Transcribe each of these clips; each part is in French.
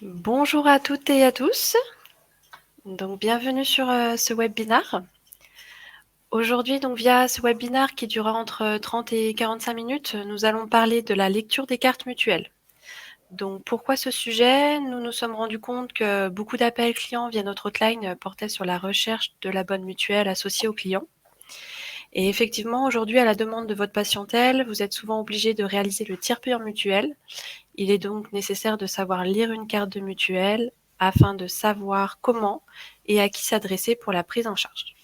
Bonjour à toutes et à tous. Donc, bienvenue sur ce webinaire. Aujourd'hui, donc via ce webinaire qui durera entre 30 et 45 minutes, nous allons parler de la lecture des cartes mutuelles. Donc, pourquoi ce sujet? Nous nous sommes rendus compte que beaucoup d'appels clients via notre hotline portaient sur la recherche de la bonne mutuelle associée aux clients. Et effectivement, aujourd'hui, à la demande de votre patientèle, vous êtes souvent obligé de réaliser le tiers payant mutuel. Il est donc nécessaire de savoir lire une carte de mutuelle afin de savoir comment et à qui s'adresser pour la prise en charge.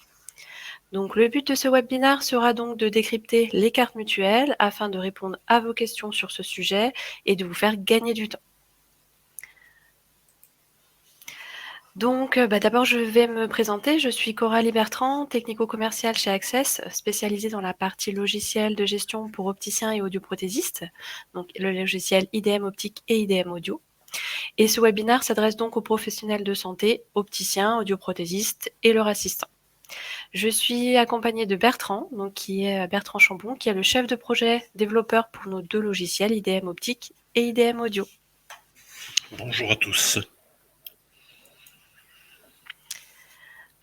Donc le but de ce webinaire sera donc de décrypter les cartes mutuelles afin de répondre à vos questions sur ce sujet et de vous faire gagner du temps. Donc d'abord je vais me présenter, je suis Coralie Bertrand, technico-commerciale chez Access, spécialisée dans la partie logicielle de gestion pour opticiens et audioprothésistes, donc le logiciel IDM optique et IDM audio. Et ce webinaire s'adresse donc aux professionnels de santé, opticiens, audioprothésistes et leurs assistants. Je suis accompagnée de Bertrand, donc qui est Bertrand Chambon, qui est le chef de projet développeur pour nos deux logiciels, IDM Optique et IDM Audio. Bonjour à tous.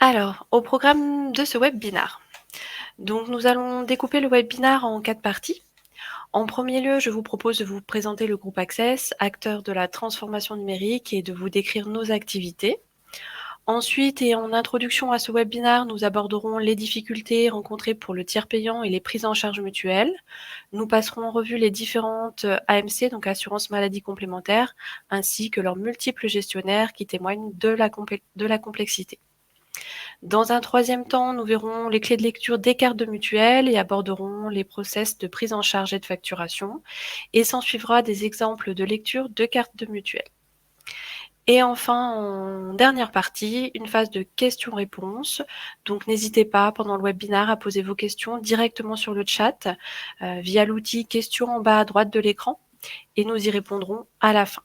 Alors, au programme de ce webinaire. Donc, nous allons découper le webinaire en 4 parties. En premier lieu, je vous propose de vous présenter le groupe Access, acteur de la transformation numérique, et de vous décrire nos activités. Ensuite, et en introduction à ce webinaire, nous aborderons les difficultés rencontrées pour le tiers payant et les prises en charge mutuelles. Nous passerons en revue les différentes AMC, donc assurance maladie complémentaire, ainsi que leurs multiples gestionnaires qui témoignent de la complexité. Dans un troisième temps, nous verrons les clés de lecture des cartes de mutuelle et aborderons les process de prise en charge et de facturation. Et s'en suivra des exemples de lecture de cartes de mutuelle. Et enfin, en dernière partie, une phase de questions-réponses. Donc n'hésitez pas pendant le webinaire à poser vos questions directement sur le chat via l'outil questions en bas à droite de l'écran et nous y répondrons à la fin.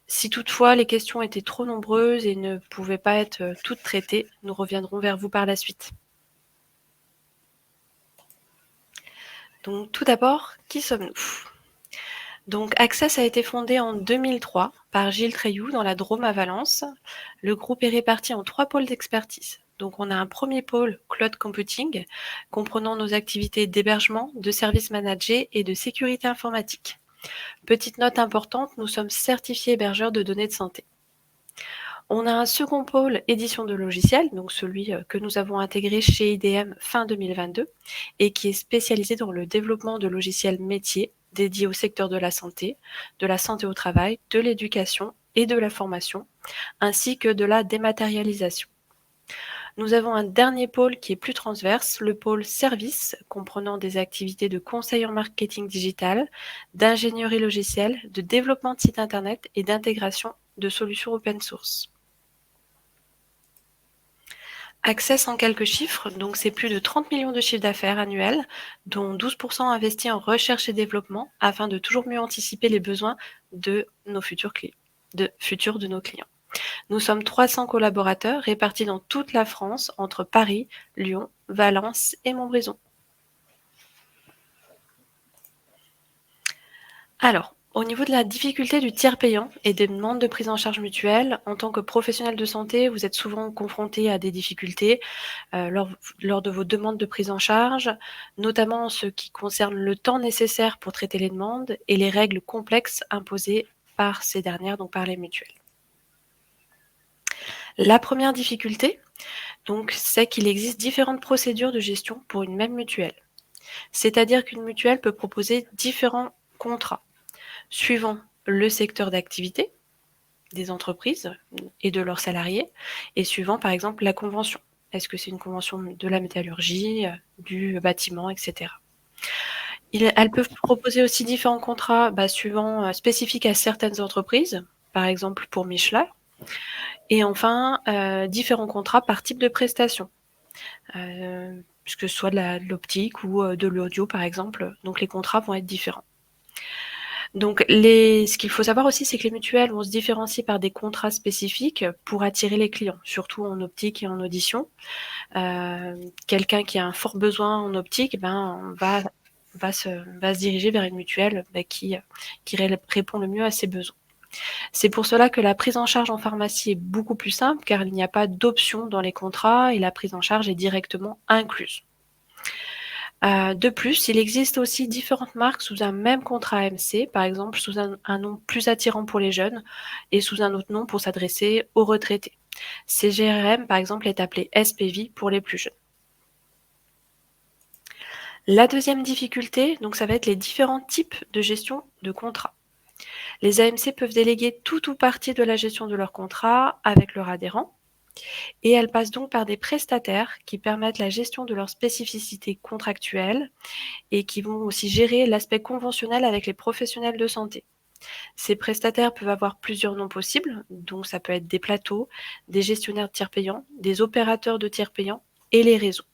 Si toutefois les questions étaient trop nombreuses et ne pouvaient pas être toutes traitées, nous reviendrons vers vous par la suite. Donc tout d'abord, qui sommes-nous? Donc Access a été fondé en 2003 par Gilles Treilloux dans la Drôme à Valence. Le groupe est réparti en 3 pôles d'expertise. Donc on a un premier pôle, Cloud Computing, comprenant nos activités d'hébergement, de services managés et de sécurité informatique. Petite note importante, nous sommes certifiés hébergeurs de données de santé. On a un second pôle édition de logiciels, donc celui que nous avons intégré chez IDM fin 2022 et qui est spécialisé dans le développement de logiciels métiers dédiés au secteur de la santé au travail, de l'éducation et de la formation, ainsi que de la dématérialisation. Nous avons un dernier pôle qui est plus transverse, le pôle service, comprenant des activités de conseil en marketing digital, d'ingénierie logicielle, de développement de sites internet et d'intégration de solutions open source. Access en quelques chiffres, donc c'est plus de 30 millions de chiffres d'affaires annuels, dont 12% investis en recherche et développement afin de toujours mieux anticiper les besoins de nos futurs clients, de nos clients. Nous sommes 300 collaborateurs répartis dans toute la France entre Paris, Lyon, Valence et Montbrison. Alors, au niveau de la difficulté du tiers payant et des demandes de prise en charge mutuelle, en tant que professionnel de santé, vous êtes souvent confronté à des difficultés lors de vos demandes de prise en charge, notamment en ce qui concerne le temps nécessaire pour traiter les demandes et les règles complexes imposées par ces dernières, donc par les mutuelles. La première difficulté, donc, c'est qu'il existe différentes procédures de gestion pour une même mutuelle. C'est-à-dire qu'une mutuelle peut proposer différents contrats suivant le secteur d'activité des entreprises et de leurs salariés et suivant par exemple la convention. Est-ce que c'est une convention de la métallurgie, du bâtiment, etc. Elles peuvent proposer aussi différents contrats suivant spécifiques à certaines entreprises, par exemple pour Michelin, et enfin différents contrats par type de prestation, que ce soit de l'optique ou de l'audio par exemple. Donc les contrats vont être différents. Donc ce qu'il faut savoir aussi, c'est que les mutuelles vont se différencier par des contrats spécifiques pour attirer les clients, surtout en optique et en audition. Quelqu'un qui a un fort besoin en optique, va se diriger vers une mutuelle qui répond le mieux à ses besoins. C'est pour cela que la prise en charge en pharmacie est beaucoup plus simple car il n'y a pas d'option dans les contrats et la prise en charge est directement incluse. De plus, il existe aussi différentes marques sous un même contrat AMC, par exemple sous un nom plus attirant pour les jeunes et sous un autre nom pour s'adresser aux retraités. CGRM, par exemple, est appelé SPV pour les plus jeunes. La deuxième difficulté, donc ça va être les différents types de gestion de contrat. Les AMC peuvent déléguer tout ou partie de la gestion de leur contrat avec leurs adhérents et elles passent donc par des prestataires qui permettent la gestion de leurs spécificités contractuelles et qui vont aussi gérer l'aspect conventionnel avec les professionnels de santé. Ces prestataires peuvent avoir plusieurs noms possibles, donc ça peut être des plateaux, des gestionnaires de tiers payants, des opérateurs de tiers payants et les réseaux.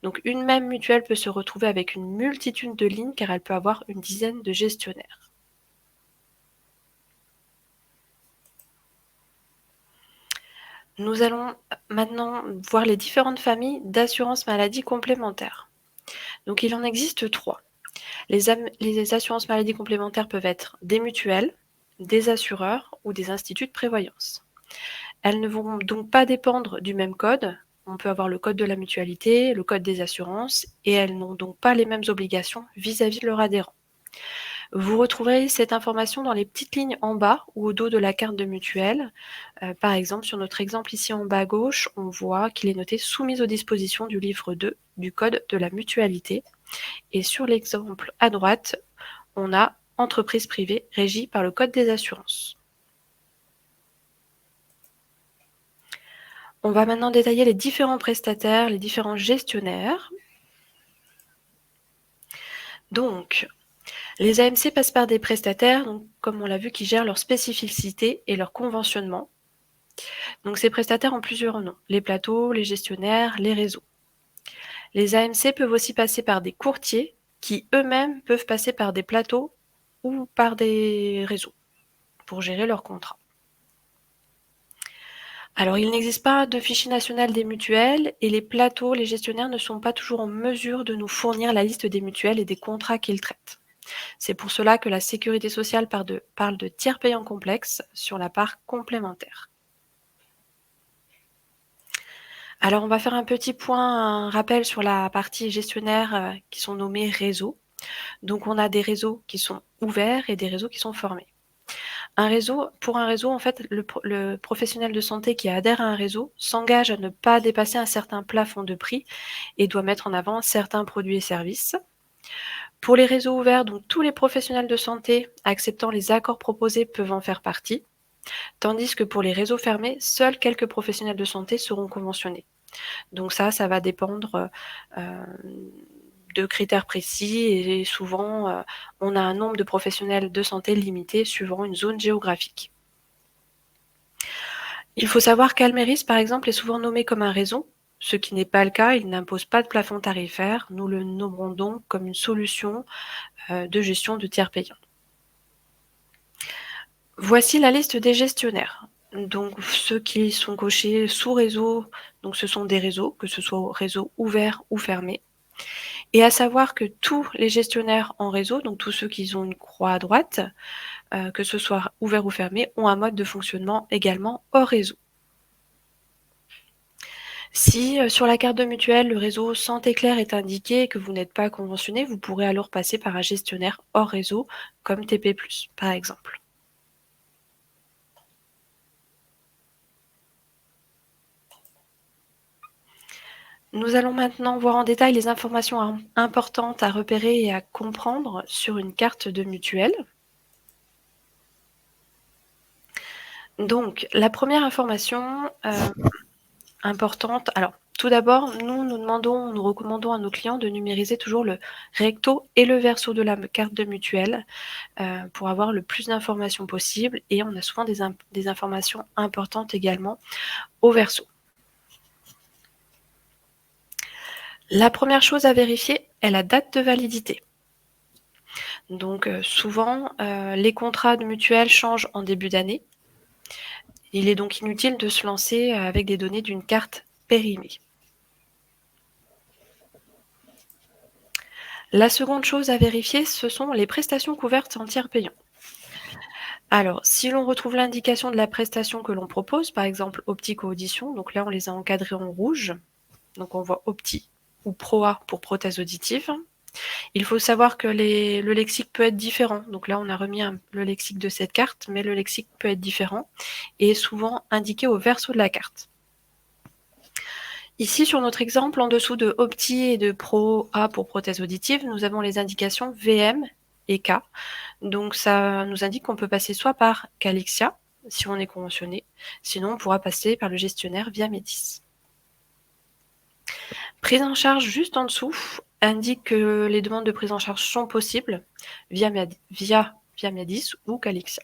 Donc une même mutuelle peut se retrouver avec une multitude de lignes car elle peut avoir une dizaine de gestionnaires. Nous allons maintenant voir les différentes familles d'assurance maladie complémentaires. Donc il en existe 3. Les assurances maladie complémentaires peuvent être des mutuelles, des assureurs ou des instituts de prévoyance. Elles ne vont donc pas dépendre du même code. On peut avoir le code de la mutualité, le code des assurances, et elles n'ont donc pas les mêmes obligations vis-à-vis de leurs adhérents. Vous retrouverez cette information dans les petites lignes en bas ou au dos de la carte de mutuelle. Par exemple, sur notre exemple ici en bas à gauche, on voit qu'il est noté soumise aux dispositions du livre 2 du code de la mutualité. Et sur l'exemple à droite, on a entreprise privée régie par le code des assurances. On va maintenant détailler les différents prestataires, les différents gestionnaires. Donc, les AMC passent par des prestataires, donc, comme on l'a vu, qui gèrent leurs spécificités et leur conventionnement. Donc, ces prestataires ont plusieurs noms, les plateaux, les gestionnaires, les réseaux. Les AMC peuvent aussi passer par des courtiers qui eux-mêmes peuvent passer par des plateaux ou par des réseaux pour gérer leurs contrats. Alors, il n'existe pas de fichier national des mutuelles et les plateaux, les gestionnaires ne sont pas toujours en mesure de nous fournir la liste des mutuelles et des contrats qu'ils traitent. C'est pour cela que la sécurité sociale parle de tiers payants complexes sur la part complémentaire. Alors, on va faire un petit point, un rappel sur la partie gestionnaire qui sont nommés réseaux. Donc, on a des réseaux qui sont ouverts et des réseaux qui sont formés. Pour un réseau, en fait, le professionnel de santé qui adhère à un réseau s'engage à ne pas dépasser un certain plafond de prix et doit mettre en avant certains produits et services. Pour les réseaux ouverts, donc tous les professionnels de santé acceptant les accords proposés peuvent en faire partie, tandis que pour les réseaux fermés, seuls quelques professionnels de santé seront conventionnés. Donc ça va dépendre de critères précis et souvent on a un nombre de professionnels de santé limité suivant une zone géographique. Il faut savoir qu'Alméris, par exemple, est souvent nommé comme un réseau, ce qui n'est pas le cas, il n'impose pas de plafond tarifaire, nous le nommerons donc comme une solution de gestion de tiers payants. Voici la liste des gestionnaires. Donc ceux qui sont cochés sous réseau, donc ce sont des réseaux, que ce soit réseau ouvert ou fermé. Et à savoir que tous les gestionnaires en réseau, donc tous ceux qui ont une croix à droite, que ce soit ouvert ou fermé, ont un mode de fonctionnement également hors réseau. Si sur la carte de mutuelle, le réseau Santé Claire est indiqué et que vous n'êtes pas conventionné, vous pourrez alors passer par un gestionnaire hors réseau, comme TP+, par exemple. Nous allons maintenant voir en détail les informations importantes à repérer et à comprendre sur une carte de mutuelle. Donc, la première information importante, alors tout d'abord, nous recommandons à nos clients de numériser toujours le recto et le verso de la carte de mutuelle pour avoir le plus d'informations possible et on a souvent des informations importantes également au verso. La première chose à vérifier est la date de validité. Donc souvent, les contrats de mutuelle changent en début d'année. Il est donc inutile de se lancer avec des données d'une carte périmée. La seconde chose à vérifier, ce sont les prestations couvertes en tiers payant. Alors, si l'on retrouve l'indication de la prestation que l'on propose, par exemple optique ou audition, donc là on les a encadrés en rouge, donc on voit Opti ou ProA pour prothèse auditive. Il faut savoir que le lexique peut être différent, donc là on a remis le lexique de cette carte, mais le lexique peut être différent et est souvent indiqué au verso de la carte. Ici, sur notre exemple, en dessous de Opti et de ProA pour prothèse auditive, nous avons les indications VM et K. Donc ça nous indique qu'on peut passer soit par Calixia, si on est conventionné, sinon on pourra passer par le gestionnaire via Métis. Prise en charge juste en dessous indique que les demandes de prise en charge sont possibles via Médis ou Calixia.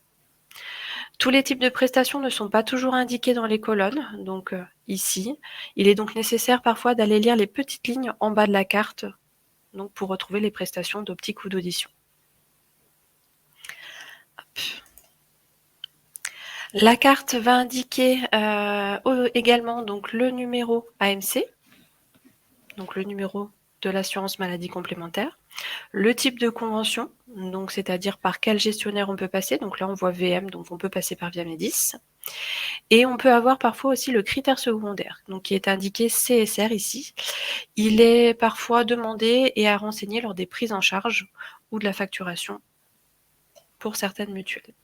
Tous les types de prestations ne sont pas toujours indiqués dans les colonnes, donc ici, il est donc nécessaire parfois d'aller lire les petites lignes en bas de la carte donc pour retrouver les prestations d'optique ou d'audition. La carte va indiquer également donc, le numéro AMC, donc le numéro de l'assurance maladie complémentaire, le type de convention, donc c'est-à-dire par quel gestionnaire on peut passer, donc là on voit VM, donc on peut passer par via Médis, et on peut avoir parfois aussi le critère secondaire, donc qui est indiqué CSR ici. Il est parfois demandé et à renseigner lors des prises en charge ou de la facturation pour certaines mutuelles.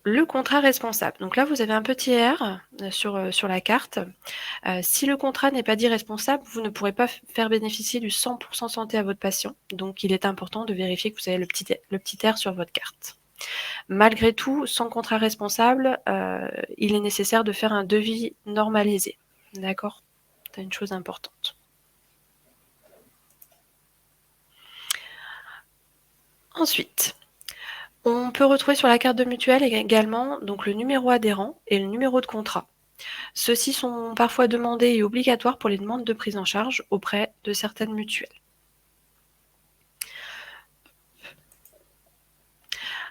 Le contrat responsable. Donc là, vous avez un petit R sur la carte. Si le contrat n'est pas dit responsable, vous ne pourrez pas faire bénéficier du 100% santé à votre patient. Donc, il est important de vérifier que vous avez le petit R sur votre carte. Malgré tout, sans contrat responsable, il est nécessaire de faire un devis normalisé. D'accord ? C'est une chose importante. Ensuite, on peut retrouver sur la carte de mutuelle également donc le numéro adhérent et le numéro de contrat. Ceux-ci sont parfois demandés et obligatoires pour les demandes de prise en charge auprès de certaines mutuelles.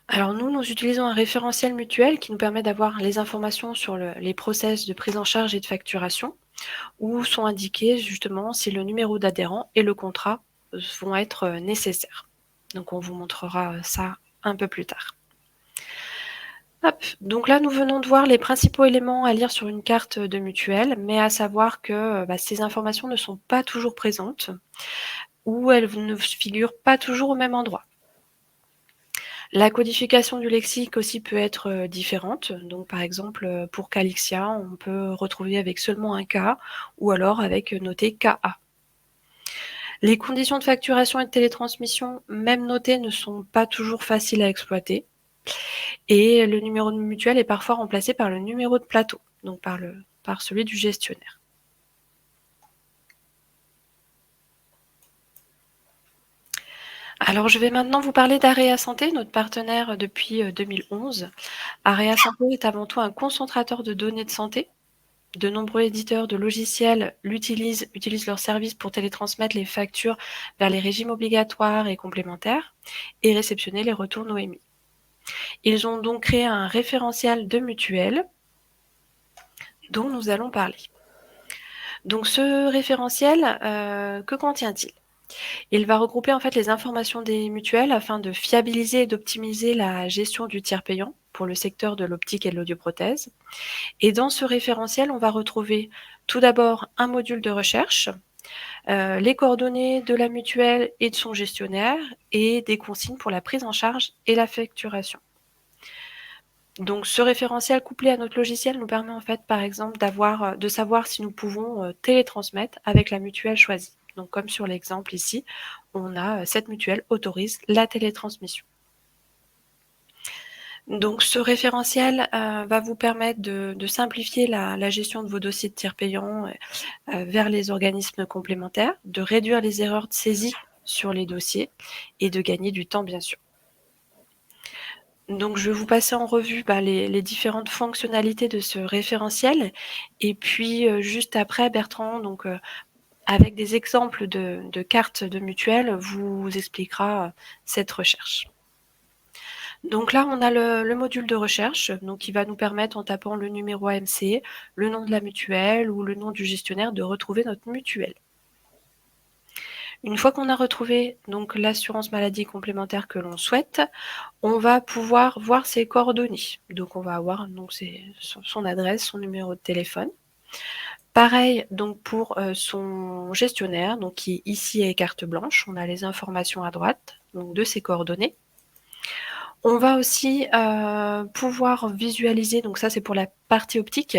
Alors nous utilisons un référentiel mutuel qui nous permet d'avoir les informations sur les process de prise en charge et de facturation, où sont indiqués justement si le numéro d'adhérent et le contrat vont être nécessaires. Donc on vous montrera ça un peu plus tard. Hop, donc là, nous venons de voir les principaux éléments à lire sur une carte de mutuelle, mais à savoir que ces informations ne sont pas toujours présentes ou elles ne figurent pas toujours au même endroit. La codification du lexique aussi peut être différente. Donc, par exemple, pour Calixia, on peut retrouver avec seulement un K ou alors avec noté KA. Les conditions de facturation et de télétransmission, même notées, ne sont pas toujours faciles à exploiter. Et le numéro de mutuelle est parfois remplacé par le numéro de plateau, donc par celui du gestionnaire. Alors je vais maintenant vous parler d'Area Santé, notre partenaire depuis 2011. Area Santé est avant tout un concentrateur de données de santé. De nombreux éditeurs de logiciels utilisent leurs services pour télétransmettre les factures vers les régimes obligatoires et complémentaires et réceptionner les retours Noémie. Ils ont donc créé un référentiel de mutuelles dont nous allons parler. Donc ce référentiel, que contient-il ? Il va regrouper en fait les informations des mutuelles afin de fiabiliser et d'optimiser la gestion du tiers payant pour le secteur de l'optique et de l'audioprothèse. Et dans ce référentiel, on va retrouver tout d'abord un module de recherche, les coordonnées de la mutuelle et de son gestionnaire et des consignes pour la prise en charge et la facturation. Donc ce référentiel couplé à notre logiciel nous permet en fait par exemple de savoir si nous pouvons télétransmettre avec la mutuelle choisie. Donc comme sur l'exemple ici, on a cette mutuelle autorise la télétransmission. Donc ce référentiel va vous permettre de simplifier la gestion de vos dossiers de tiers payants vers les organismes complémentaires, de réduire les erreurs de saisie sur les dossiers et de gagner du temps bien sûr. Donc je vais vous passer en revue les différentes fonctionnalités de ce référentiel et puis juste après Bertrand, donc avec des exemples de cartes de mutuelles, vous expliquera cette recherche. Donc là, on a le module de recherche, donc qui va nous permettre, en tapant le numéro AMC, le nom de la mutuelle ou le nom du gestionnaire, de retrouver notre mutuelle. Une fois qu'on a retrouvé donc l'assurance maladie complémentaire que l'on souhaite, on va pouvoir voir ses coordonnées. Donc on va avoir donc son adresse, son numéro de téléphone. Pareil donc pour son gestionnaire, donc qui ici est carte blanche, on a les informations à droite donc de ses coordonnées. On va aussi pouvoir visualiser, donc ça c'est pour la partie optique,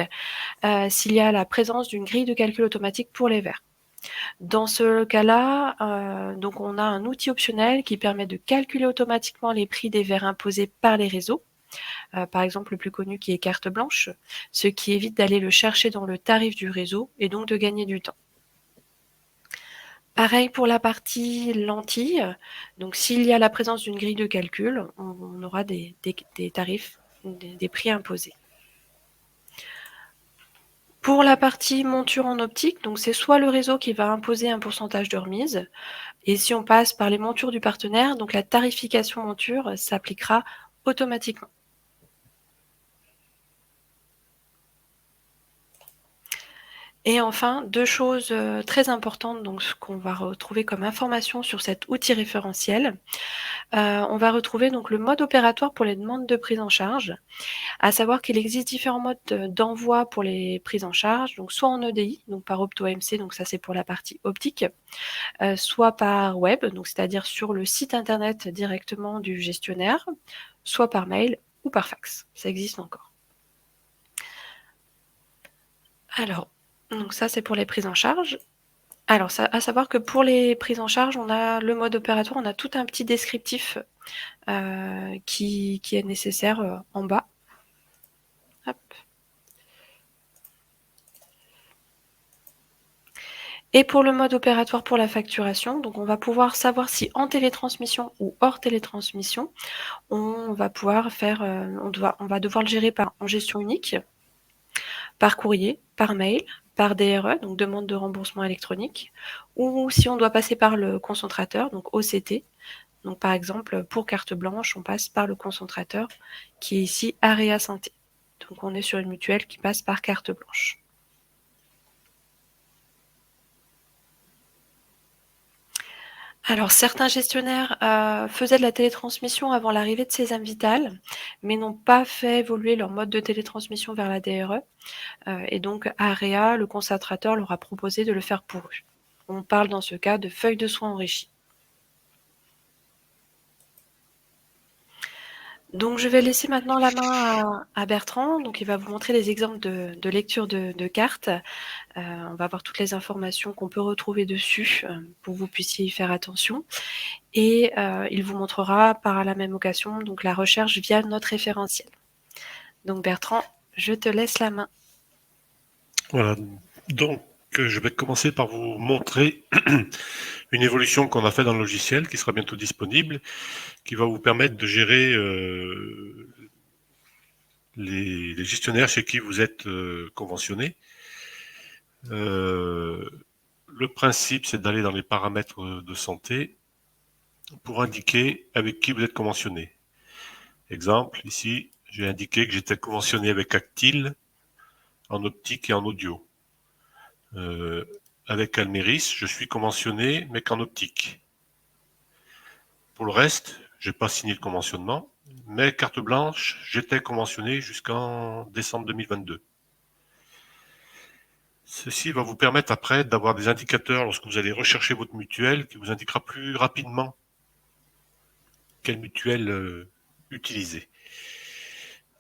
s'il y a la présence d'une grille de calcul automatique pour les verres. Dans ce cas-là, donc on a un outil optionnel qui permet de calculer automatiquement les prix des verres imposés par les réseaux. Par exemple, le plus connu qui est carte blanche, ce qui évite d'aller le chercher dans le tarif du réseau et donc de gagner du temps. Pareil pour la partie lentilles. Donc s'il y a la présence d'une grille de calcul, on aura des tarifs, des prix imposés. Pour la partie monture en optique, donc c'est soit le réseau qui va imposer un pourcentage de remise, et si on passe par les montures du partenaire, donc la tarification monture s'appliquera automatiquement. Et enfin, deux choses très importantes, donc ce qu'on va retrouver comme information sur cet outil référentiel. On va retrouver donc le mode opératoire pour les demandes de prise en charge, à savoir qu'il existe différents modes d'envoi pour les prises en charge, donc soit en EDI, donc par Opto-AMC, donc ça c'est pour la partie optique, soit par web, donc c'est-à-dire sur le site internet directement du gestionnaire, soit par mail ou par fax. Ça existe encore. Alors, donc ça c'est pour les prises en charge. Alors, à savoir que pour les prises en charge, on a le mode opératoire, on a tout un petit descriptif qui est nécessaire en bas. Hop. Et pour le mode opératoire pour la facturation, donc on va pouvoir savoir si en télétransmission ou hors télétransmission, on va pouvoir faire, on va devoir le gérer en gestion unique, par courrier, par mail, par DRE, donc demande de remboursement électronique, ou si on doit passer par le concentrateur, donc OCT. Donc par exemple, pour carte blanche, on passe par le concentrateur qui est ici Area Santé. Donc on est sur une mutuelle qui passe par carte blanche. Alors certains gestionnaires faisaient de la télétransmission avant l'arrivée de Sésame Vital, mais n'ont pas fait évoluer leur mode de télétransmission vers la DRE. Et donc Area, le concentrateur, leur a proposé de le faire pour eux. On parle dans ce cas de feuille de soins enrichie. Donc je vais laisser maintenant la main à Bertrand. Donc il va vous montrer des exemples de lecture de cartes. On va voir toutes les informations qu'on peut retrouver dessus pour que vous puissiez y faire attention. Et il vous montrera par la même occasion donc la recherche via notre référentiel. Donc Bertrand, je te laisse la main. Voilà, donc je vais commencer par vous montrer une évolution qu'on a fait dans le logiciel qui sera bientôt disponible, qui va vous permettre de gérer les gestionnaires chez qui vous êtes conventionné. Le principe, c'est d'aller dans les paramètres de santé pour indiquer avec qui vous êtes conventionné. Exemple, ici, j'ai indiqué que j'étais conventionné avec Actil en optique et en audio. Avec Almeris, je suis conventionné, mais qu'en optique. Pour le reste, j'ai pas signé le conventionnement, mais carte blanche, j'étais conventionné jusqu'en décembre 2022. Ceci va vous permettre après d'avoir des indicateurs lorsque vous allez rechercher votre mutuelle qui vous indiquera plus rapidement quelle mutuelle utiliser.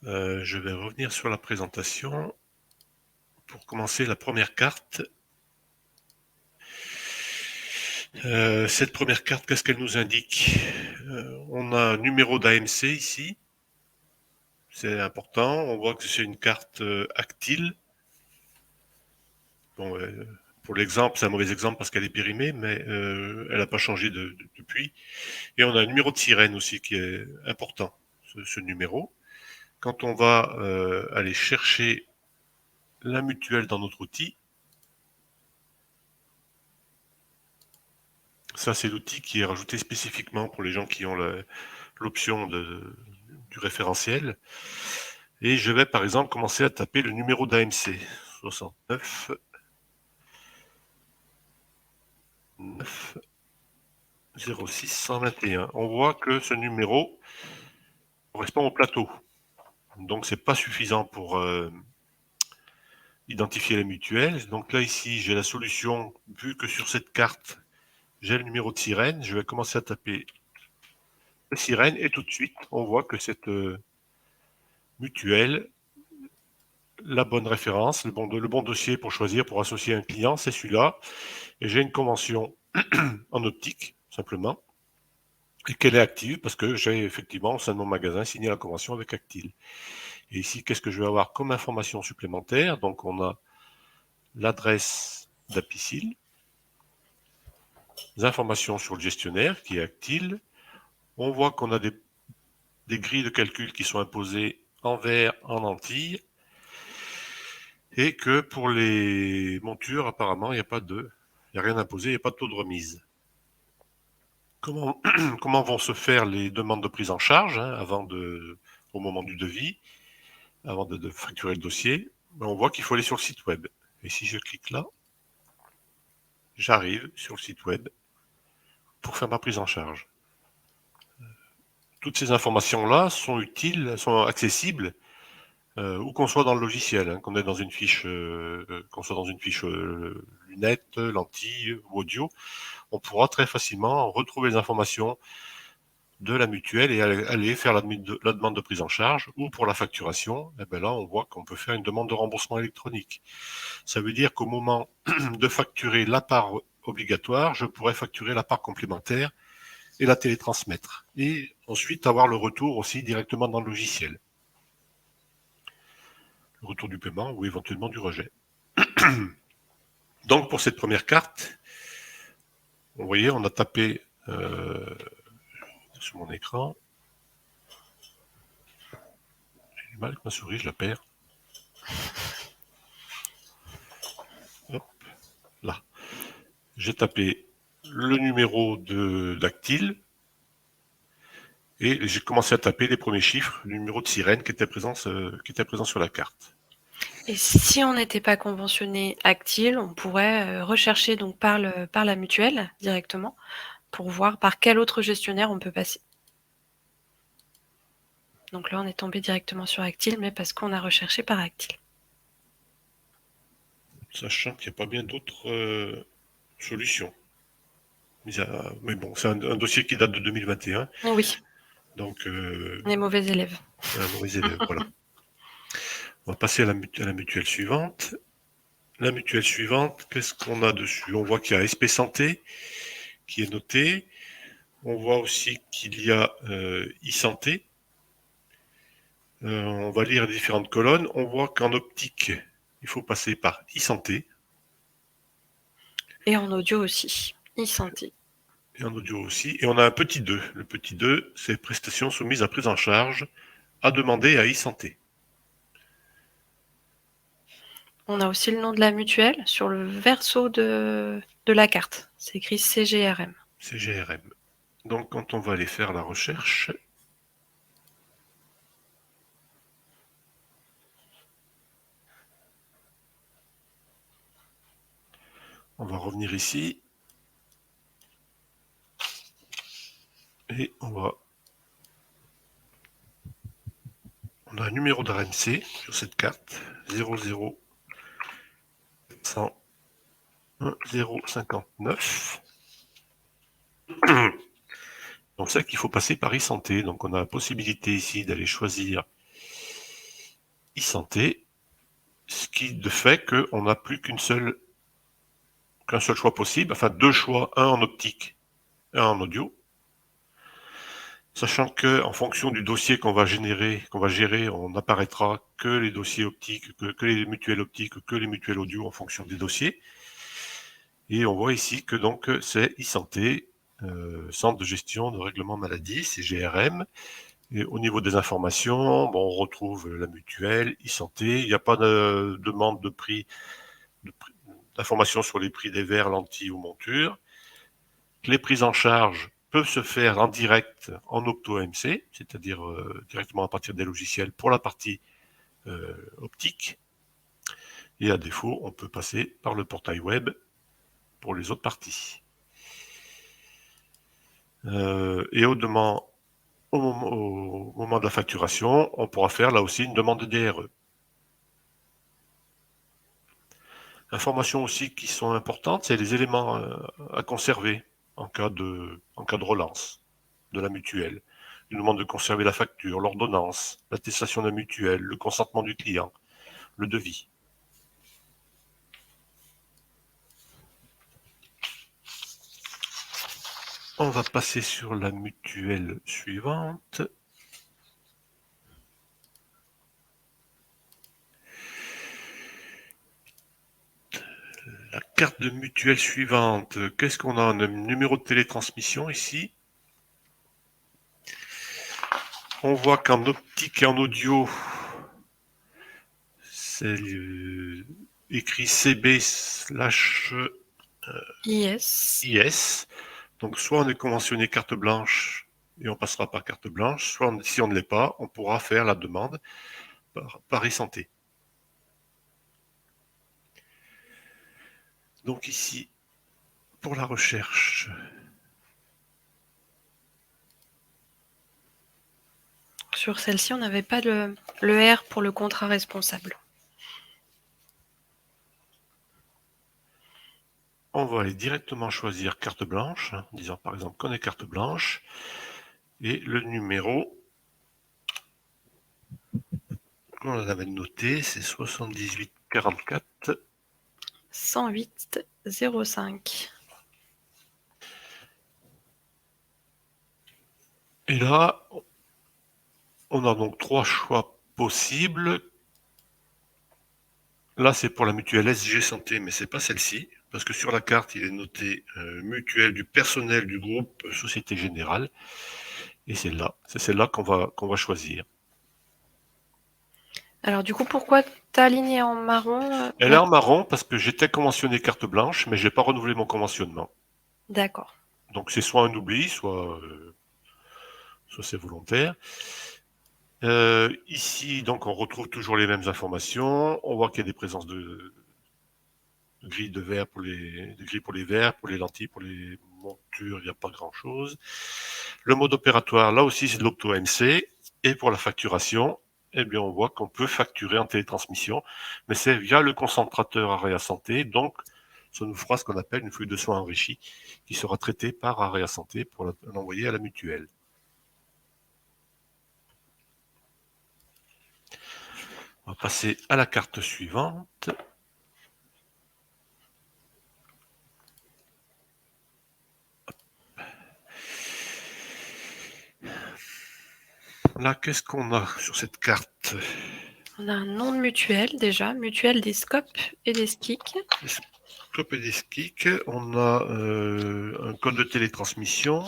Je vais revenir sur la présentation pour commencer la première carte. Cette première carte, qu'est-ce qu'elle nous indique? On a un numéro d'AMC ici. C'est important. On voit que c'est une carte Actil. Bon, pour l'exemple, c'est un mauvais exemple parce qu'elle est périmée, mais elle n'a pas changé depuis. Et on a un numéro de sirène aussi qui est important, ce numéro. Quand on va aller chercher la mutuelle dans notre outil, ça c'est l'outil qui est rajouté spécifiquement pour les gens qui ont l'option du référentiel. Et je vais par exemple commencer à taper le numéro d'AMC, 69 9 06 121. On voit que ce numéro correspond au plateau. Donc c'est pas suffisant pour identifier les mutuelles. Donc là ici j'ai la solution, vu que sur cette carte j'ai le numéro de sirène, je vais commencer à taper le sirène et tout de suite on voit que cette mutuelle, la bonne référence, le bon dossier pour choisir, pour associer un client, c'est celui-là. Et j'ai une convention en optique, simplement, et qu'elle est active parce que j'ai effectivement au sein de mon magasin signé la convention avec Actil. Et ici, qu'est-ce que je vais avoir comme information supplémentaire? Donc on a l'adresse d'Apicil, les informations sur le gestionnaire qui est Actil. On voit qu'on a des grilles de calcul qui sont imposées en vert, en Antilles, et que pour les montures, apparemment, il n'y a rien imposé, il n'y a pas de taux de remise. Comment, comment vont se faire les demandes de prise en charge au moment du devis, avant de facturer le dossier? On voit qu'il faut aller sur le site web. Et si je clique là, j'arrive sur le site web pour faire ma prise en charge. Toutes ces informations-là sont utiles, sont accessibles où qu'on soit dans le logiciel, hein, qu'on soit dans une fiche lunettes, lentilles ou audio, on pourra très facilement retrouver les informations de la mutuelle et aller faire la demande de prise en charge, ou pour la facturation, et bien là on voit qu'on peut faire une demande de remboursement électronique. Ça veut dire qu'au moment de facturer la part obligatoire, je pourrais facturer la part complémentaire et la télétransmettre. Et ensuite avoir le retour aussi directement dans le logiciel. Le retour du paiement ou éventuellement du rejet. Donc pour cette première carte, vous voyez, on a tapé sur mon écran. J'ai du mal avec ma souris, je la perds. Hop, là. J'ai tapé le numéro d'Actil et j'ai commencé à taper les premiers chiffres, le numéro de sirène qui était présent sur la carte. Et si on n'était pas conventionné Actil, on pourrait rechercher donc par la mutuelle directement pour voir par quel autre gestionnaire on peut passer. Donc là, on est tombé directement sur Actil, mais parce qu'on a recherché par Actil. Sachant qu'il n'y a pas bien d'autres solutions. Mais bon, c'est un dossier qui date de 2021. Oui. Donc, les mauvais élèves. Un mauvais élève, voilà. On va passer à la mutuelle suivante. La mutuelle suivante, qu'est-ce qu'on a dessus? On voit qu'il y a SP Santé qui est noté. On voit aussi qu'il y a e-santé. On va lire les différentes colonnes. On voit qu'en optique, il faut passer par e-santé. Et en audio aussi, e-santé. Et en audio aussi. Et on a un petit 2. Le petit 2, c'est prestations soumises à prise en charge à demander à e-santé. On a aussi le nom de la mutuelle sur le verso de la carte. C'est écrit CGRM. CGRM. Donc quand on va aller faire la recherche, on va revenir ici. Et on a un numéro d'RMC sur cette carte, 00 100 059. On sait qu'il faut passer par e-santé, donc on a la possibilité ici d'aller choisir e-santé, ce qui de fait qu'on n'a plus qu'un seul choix possible, enfin deux choix, un en optique, un en audio. Sachant que en fonction du dossier qu'on va gérer, on n'apparaîtra que les dossiers optiques, que les mutuelles optiques, que les mutuelles audio en fonction des dossiers. Et on voit ici que donc c'est e-santé, centre de gestion de règlement maladie, c'est GRM. Et au niveau des informations, bon, on retrouve la mutuelle, e-santé. Il n'y a pas de demande de prix, d'informations sur les prix des verres, lentilles ou montures. Les prises en charge peuvent se faire en direct en Opto-AMC, c'est-à-dire directement à partir des logiciels pour la partie optique. Et à défaut, on peut passer par le portail web pour les autres parties. Et au moment de la facturation, on pourra faire là aussi une demande de DRE. Informations aussi qui sont importantes, c'est les éléments à conserver en cas de relance de la mutuelle. Il nous demande de conserver la facture, l'ordonnance, l'attestation de la mutuelle, le consentement du client, le devis. On va passer sur la mutuelle suivante. La carte de mutuelle suivante. Qu'est-ce qu'on a? Un numéro de télétransmission ici. On voit qu'en optique et en audio, c'est écrit CB/IS. Donc soit on est conventionné carte blanche et on passera par carte blanche, soit si on ne l'est pas, on pourra faire la demande par e-santé. Donc ici, pour la recherche, Sur celle-ci, on n'avait pas le R pour le contrat responsable. on va aller directement choisir carte blanche, en disant par exemple qu'on est carte blanche, et le numéro qu'on avait noté, c'est 78 44 108 05. Et là, on a donc 3 choix possibles. Là, c'est pour la mutuelle SG Santé, mais c'est pas celle-ci, parce que sur la carte, il est noté mutuelle du personnel du groupe Société Générale, et c'est celle-là qu'on va choisir. Alors du coup, pourquoi t'as aligné en marron Elle est en marron parce que j'étais conventionné carte blanche, mais j'ai pas renouvelé mon conventionnement. D'accord. Donc c'est soit un oubli, soit c'est volontaire. Ici, donc, on retrouve toujours les mêmes informations. On voit qu'il y a des présences de grilles de verre de grilles pour les verres, pour les lentilles, pour les montures, il n'y a pas grand chose. Le mode opératoire, là aussi, c'est de l'opto-MC. Et pour la facturation, eh bien, on voit qu'on peut facturer en télétransmission, mais c'est via le concentrateur Area Santé. Donc, ça nous fera ce qu'on appelle une feuille de soins enrichie qui sera traitée par Area Santé pour l'envoyer à la mutuelle. On va passer à la carte suivante. Là, qu'est-ce qu'on a sur cette carte? On a un nom de mutuelle déjà, mutuelle des SCOP et des SKIC. Des SCOP et des SKIC. On a un code de télétransmission.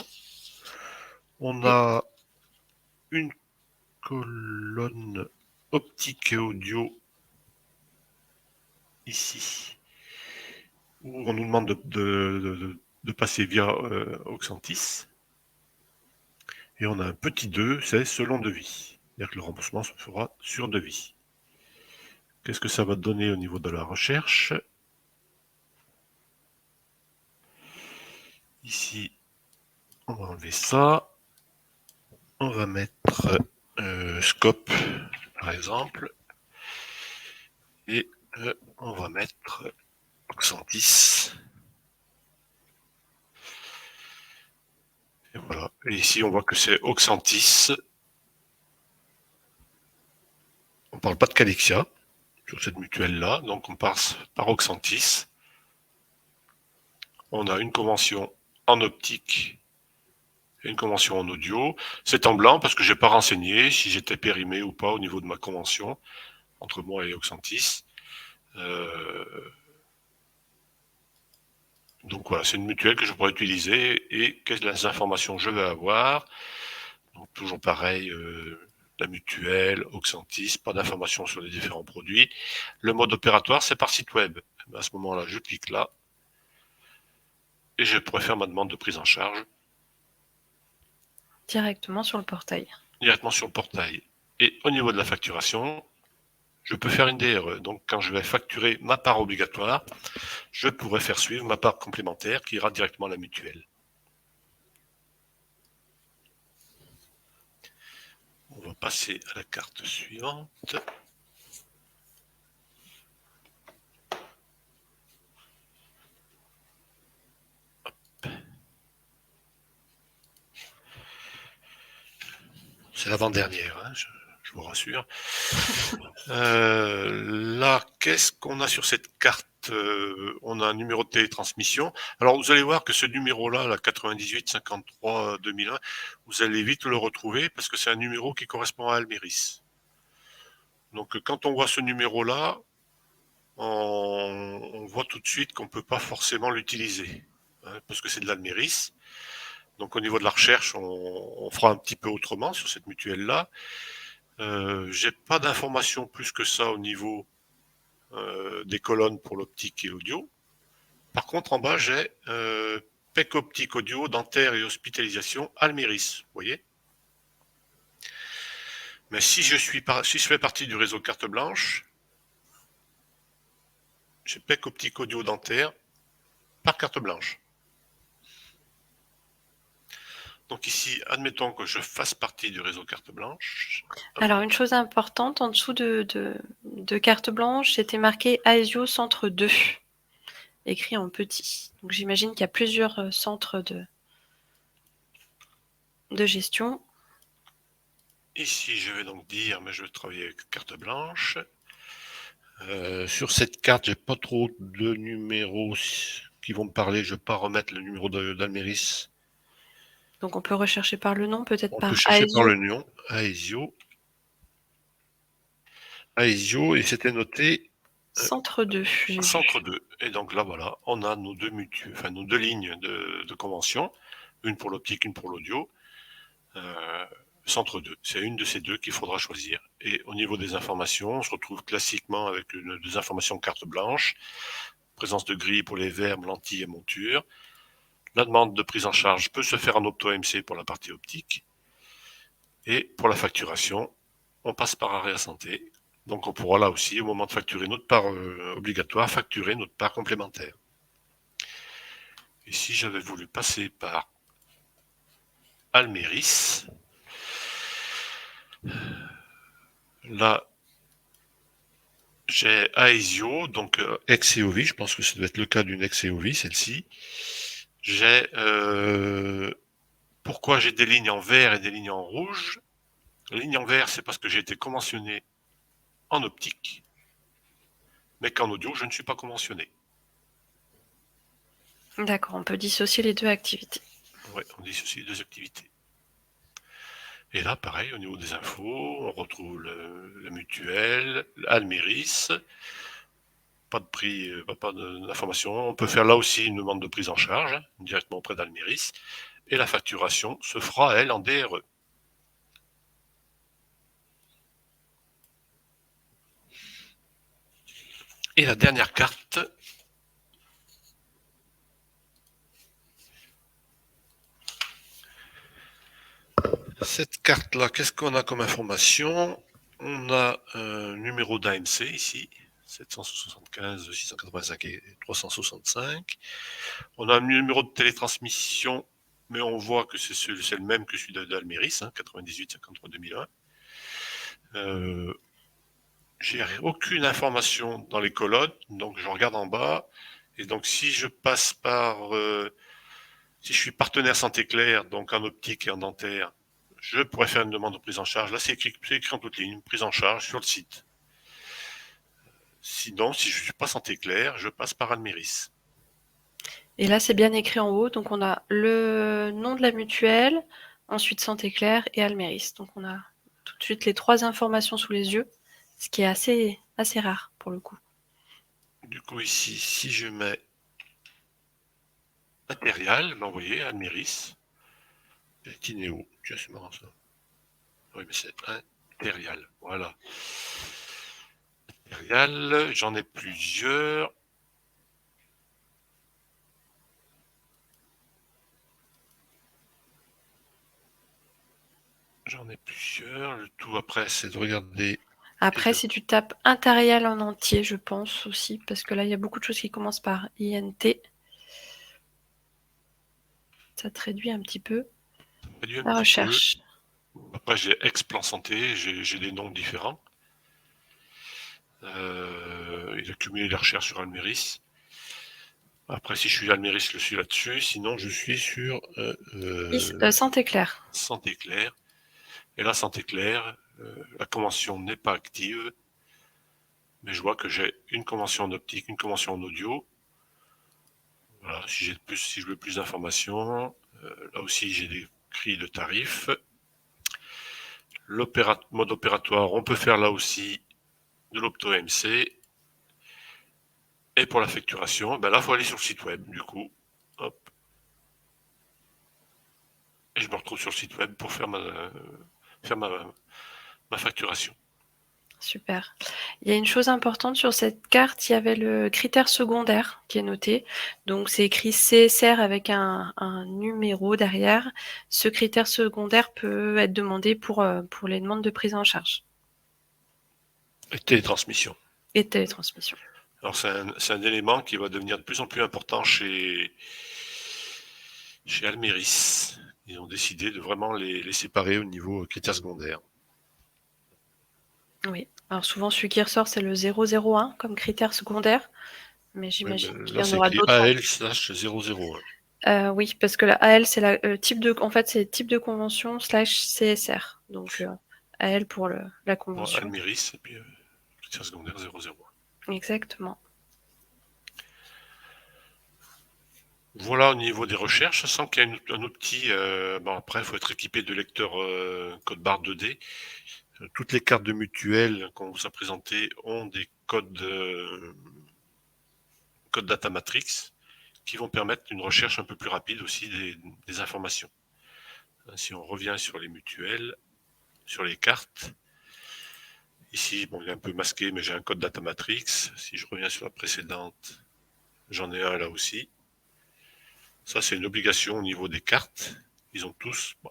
On a une colonne optique et audio ici, où on nous demande de passer via Auxentis. Et on a un petit 2, c'est selon devis. C'est-à-dire que le remboursement se fera sur devis. Qu'est-ce que ça va donner au niveau de la recherche? Ici, on va enlever ça. On va mettre scope, par exemple. Et on va mettre Auxentis. Et voilà. Et ici, on voit que c'est Auxentis. On ne parle pas de Calixia sur cette mutuelle-là. Donc, on passe par Auxentis. On a une convention en optique et une convention en audio. C'est en blanc parce que je n'ai pas renseigné si j'étais périmé ou pas au niveau de ma convention entre moi et Auxentis. Donc voilà, c'est une mutuelle que je pourrais utiliser et quelles informations je vais avoir. Donc toujours pareil, la mutuelle, Auxentis, pas d'informations sur les différents produits. Le mode opératoire, c'est par site web. À ce moment-là, je clique là et je pourrais faire ma demande de prise en charge Directement sur le portail. Directement sur le portail. Et au niveau de la facturation, je peux faire une DRE. Donc quand je vais facturer ma part obligatoire, je pourrais faire suivre ma part complémentaire qui ira directement à la mutuelle. On va passer à la carte suivante. C'est l'avant-dernière, hein, je vous rassure. Là, qu'est-ce qu'on a sur cette carte? On a un numéro de télétransmission. Alors, vous allez voir que ce numéro-là, la 98 53 2001, vous allez vite le retrouver parce que c'est un numéro qui correspond à Alméris. Donc, quand on voit ce numéro-là, on voit tout de suite qu'on ne peut pas forcément l'utiliser, hein, parce que c'est de l'Alméris. Donc, au niveau de la recherche, on fera un petit peu autrement sur cette mutuelle-là. J'ai pas d'informations plus que ça au niveau des colonnes pour l'optique et l'audio. Par contre, en bas, j'ai PEC optique audio, dentaire et hospitalisation, Alméris, vous voyez. Mais si je fais partie du réseau carte blanche, j'ai PEC optique audio, dentaire par carte blanche. Donc ici, admettons que je fasse partie du réseau carte blanche. Alors, une chose importante, en dessous de carte blanche, c'était marqué ASIO Centre 2, écrit en petit. Donc, j'imagine qu'il y a plusieurs centres de gestion. Ici, je vais donc dire, mais je vais travailler avec carte blanche. Sur cette carte, j'ai pas trop de numéros qui vont me parler. Je vais pas remettre le numéro d'Alméris. Donc, on peut rechercher par le nom, peut-être On peut par chercher par ASIO. le nom, Aesio. Aesio, et c'était noté Centre 2, j'ai centre vu. 2. Et donc là, voilà, on a nos deux enfin nos deux lignes de convention, une pour l'optique, une pour l'audio. Centre 2, c'est une de ces deux qu'il faudra choisir. Et au niveau des informations, on se retrouve classiquement avec des informations carte blanche, présence de grille pour les verbes, lentilles et montures. La demande de prise en charge peut se faire en opto-MC pour la partie optique. Et pour la facturation, on passe par Area Santé. Donc on pourra là aussi, au moment de facturer notre part obligatoire, facturer notre part complémentaire. Et si j'avais voulu passer par Alméris, là, j'ai Aesio, donc ex-EOV, je pense que ça doit être le cas d'une ex-EOV, celle-ci. J'ai pourquoi j'ai des lignes en vert et des lignes en rouge. La ligne en vert, c'est parce que j'ai été conventionné en optique, mais qu'en audio, je ne suis pas conventionné. D'accord, on peut dissocier les deux activités. Ouais, on dissocie les deux activités. Et là, pareil, au niveau des infos, on retrouve la mutuelle, Alméris, pas de prix, pas d'information. On peut faire là aussi une demande de prise en charge, hein, directement auprès d'Alméris. Et la facturation se fera, elle, en DRE. Et la dernière carte, cette carte-là, qu'est-ce qu'on a comme information? On a un numéro d'AMC ici, 775, 685 et 365. On a un numéro de télétransmission, mais on voit que c'est le même que celui d'Alméris, hein, 98 53 2001. J'ai aucune information dans les colonnes, donc je regarde en bas. Et donc si je passe par, si je suis partenaire Santé Claire, donc en optique et en dentaire, je pourrais faire une demande de prise en charge. Là, c'est écrit en toute ligne, prise en charge sur le site. Sinon, si je ne suis pas Santé Claire, je passe par Alméris. Et là, c'est bien écrit en haut. Donc, on a le nom de la mutuelle, ensuite Santé Claire et Alméris. Donc, on a tout de suite les trois informations sous les yeux, ce qui est assez rare pour le coup. Du coup, ici, si je mets matériel, ben, vous voyez, Alméris, Tinéo, tiens, c'est marrant ça. Oui, mais c'est impérial, voilà. Impérial, j'en ai plusieurs. J'en ai plusieurs. Le tout après, c'est de regarder. Après, si tu tapes Intérial en entier, je pense aussi, parce que là, il y a beaucoup de choses qui commencent par INT. Ça te réduit un petit peu la recherche. Après, j'ai ex-plan santé, j'ai des noms différents. Il a cumulé les recherches sur Alméris. Après, si je suis Alméris, je suis là-dessus. Sinon, je suis sur Santé Claire. Santé Claire. Et là, Santé Claire, la convention n'est pas active, mais je vois que j'ai une convention en optique, une convention en audio. Voilà, si je veux plus d'informations, là aussi j'ai des grilles de tarifs. Mode opératoire, on peut faire là aussi de l'opto-MC. Et pour la facturation, ben là, il faut aller sur le site web, du coup. Hop. Et je me retrouve sur le site web pour faire ma facturation. Super. Il y a une chose importante sur cette carte, il y avait le critère secondaire qui est noté. Donc c'est écrit CSR avec un numéro derrière. Ce critère secondaire peut être demandé pour les demandes de prise en charge Et télétransmission. et télétransmission. Alors c'est un élément qui va devenir de plus en plus important chez Alméris. Ils ont décidé de vraiment les séparer au niveau critères secondaires. Oui. Alors souvent celui qui ressort c'est le 001 comme critère secondaire, mais Oui, j'imagine qu'il y là, en c'est aura écrit d'autres. AL/001. Oui, parce que la AL c'est la type de, en fait c'est type de convention slash CSR. Donc AL pour la Bon, convention. Alméris, et puis critères secondaires 001. Exactement. Voilà au niveau des recherches, sans qu'il y ait un outil. Bon, après, il faut être équipé de lecteur code barre 2D. Toutes les cartes de mutuelle qu'on vous a présentées ont des codes data matrix qui vont permettre une recherche un peu plus rapide aussi des informations. Si on revient sur les mutuelles, sur les cartes, ici, bon, il est un peu masqué, mais j'ai un code data matrix. Si je reviens sur la précédente, j'en ai un là aussi. Ça, c'est une obligation au niveau des cartes. Ils ont tous. Bon,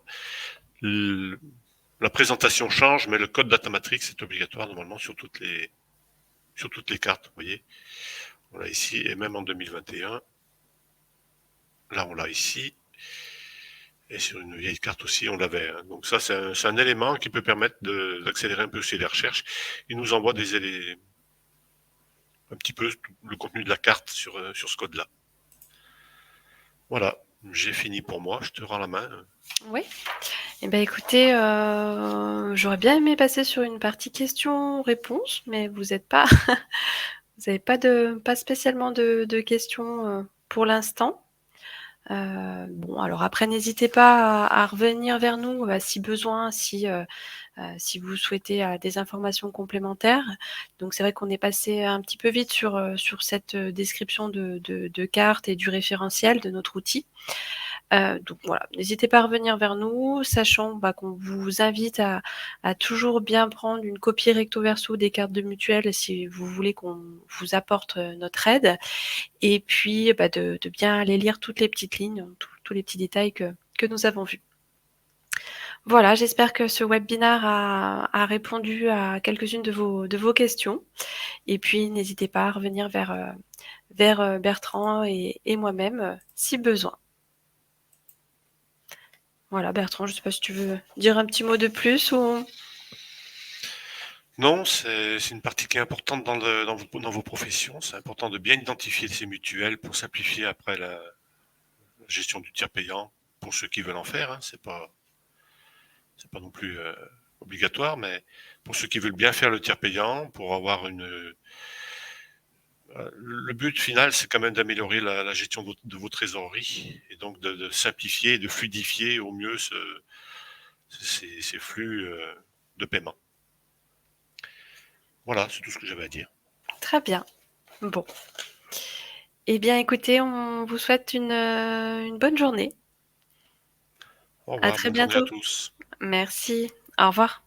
la présentation change, mais le code data matrix est obligatoire normalement sur toutes les cartes. Vous voyez, on l'a ici, et même en 2021. Là, on l'a ici. Et sur une vieille carte aussi, on l'avait. Hein. Donc ça, c'est un élément qui peut permettre d'accélérer un peu aussi les recherches. Il nous envoie un petit peu le contenu de la carte sur ce code-là. Voilà, j'ai fini pour moi. Je te rends la main. Oui. Eh ben écoutez, j'aurais bien aimé passer sur une partie questions-réponses, mais vous n'êtes pas, vous n'avez pas spécialement de questions pour l'instant. Bon, alors après, n'hésitez pas à revenir vers nous si besoin, si vous souhaitez des informations complémentaires. Donc c'est vrai qu'on est passé un petit peu vite sur cette description de carte et du référentiel de notre outil. Donc voilà, n'hésitez pas à revenir vers nous, sachant qu'on vous invite à toujours bien prendre une copie recto verso des cartes de mutuelle si vous voulez qu'on vous apporte notre aide, et puis de bien aller lire toutes les petites lignes, tous les petits détails que nous avons vus. Voilà, j'espère que ce webinaire a répondu à quelques-unes de vos questions. Et puis, n'hésitez pas à revenir vers Bertrand et moi-même si besoin. Voilà, Bertrand, je ne sais pas si tu veux dire un petit mot de plus ou... Non, c'est une partie qui est importante dans vos professions. C'est important de bien identifier ces mutuelles pour simplifier après la gestion du tiers payant pour ceux qui veulent en faire. Hein. C'est pas non plus obligatoire, mais pour ceux qui veulent bien faire le tiers payant, pour avoir le but final, c'est quand même d'améliorer la gestion de vos trésoreries et donc de simplifier et de fluidifier au mieux ces flux de paiement. Voilà, c'est tout ce que j'avais à dire. Très bien. Bon. Eh bien, écoutez, on vous souhaite une bonne journée. Au À revoir, très bonne journée à bientôt. tous. Merci. Au revoir.